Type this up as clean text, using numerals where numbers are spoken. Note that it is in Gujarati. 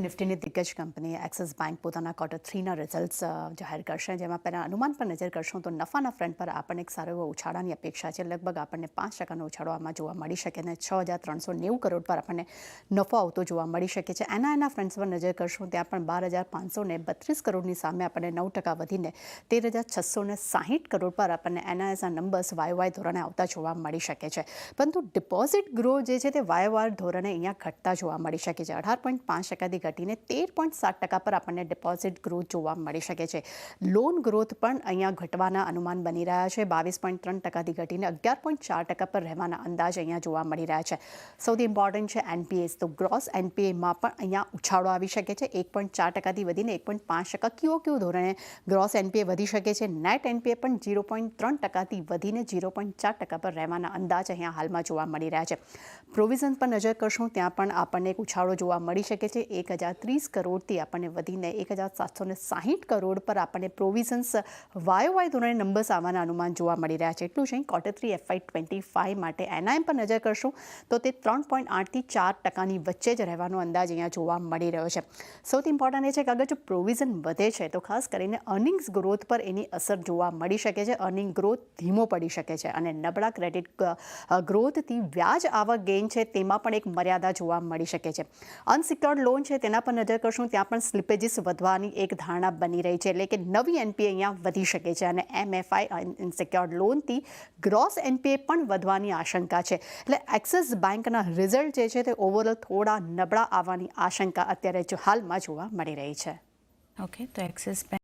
નિફ્ટીની દિગ્ગજ કંપની એક્સિસ બેંક પોતાના Q3ના રિઝલ્ટ્સ જાહેર કરશે, જેમાં પહેલાં અનુમાન પર નજર કરશું તો નફાના ફ્રન્ટ પર આપણને એક સારો એવો ઉછાળાની અપેક્ષા છે. લગભગ આપણને 5% ઉછાળો આમાં જોવા મળી શકે અને 6,390 કરોડ પર આપણને નફો આવતો જોવા મળી શકે છે. એના ફ્રન્ટ્સ પર નજર કરશું ત્યાં પણ 12,532 કરોડની સામે આપણને 9% વધીને 13,660 કરોડ પર આપણને એનઆઈએસના નંબર્સ વાયવાય ધોરણે આવતા જોવા મળી શકે છે. પરંતુ ડિપોઝિટ ગ્રોથ જે છે તે વાયવાર ધોરણે અહીંયા ઘટતા જોવા મળી શકે છે. 18.5%થી ઘટીને 13.7% પર આપણને ડિપોઝિટ ગ્રોથ જોવા મળી શકે છે. લોન ગ્રોથ પણ અહીંયા ઘટવાના અનુમાન બની રહ્યા છે. 22.3%થી ઘટીને 11.4% પર રહેવાના અંદાજ અહીંયા જોવા મળી રહ્યા છે. સૌથી ઇમ્પોર્ટન્ટ છે એનપીએસ. તો ગ્રોસ એનપીએમાં પણ અહીંયા ઉછાળો આવી શકે છે. 1.4%થી વધીને 1.5% QOQ ધોરણે ગ્રોસ એનપીએ વધી શકે છે. નેટ એનપીએ પણ 0.3%થી વધીને 0.4% પર રહેવાના અંદાજ અહીંયા હાલમાં જોવા મળી રહ્યા છે. પ્રોવિઝન પર નજર કરશું ત્યાં પણ આપણને એક ઉછાળો જોવા મળી શકે છે. 1,030 કરોડથી આપણને વધીને 1,760 કરોડ પર આપણને પ્રોવિઝન્સ વાય ધોરણે નંબર્સ આવવાના અનુમાન જોવા મળી રહ્યા છે. એટલું જ અહીં Q3 FY25 માટે એનઆઈએમ પર નજર કરશું તો તે 3.8થી 4%ની વચ્ચે જ રહેવાનો અંદાજ અહીંયા જોવા મળી રહ્યો છે. સૌથી ઇમ્પોર્ટન્ટ એ છે કે અગર જો પ્રોવિઝન વધે છે તો ખાસ કરીને અર્નિંગ્સ ગ્રોથ પર એની અસર જોવા મળી શકે છે. અર્નિંગ ગ્રોથ ધીમો પડી શકે છે અને નબળા ક્રેડિટ ગ્રોથથી વ્યાજ આવક ગેઇન છે તેમાં પણ એક મર્યાદા જોવા મળી શકે છે. અનસિક્યોર્ડ લોન છે તેના પર નજર કરશું ત્યાં પણ સ્લિપેજીસ વધવાની એક ધારણા બની રહી છે. એટલે કે નવી એનપીએ અહીંયા વધી શકે છે અને એમએફઆઈ અનસિક્યોર્ડ લોનથી ગ્રોસ એનપીએ પણ વધવાની આશંકા છે. એટલે એક્સિસ બેંકના રિઝલ્ટ જે છે તે ઓવરઓલ થોડા નબળા આવવાની આશંકા અત્યારે હાલમાં જોવા મળી રહી છે. ઓકે, તો એક્સિસ બેંક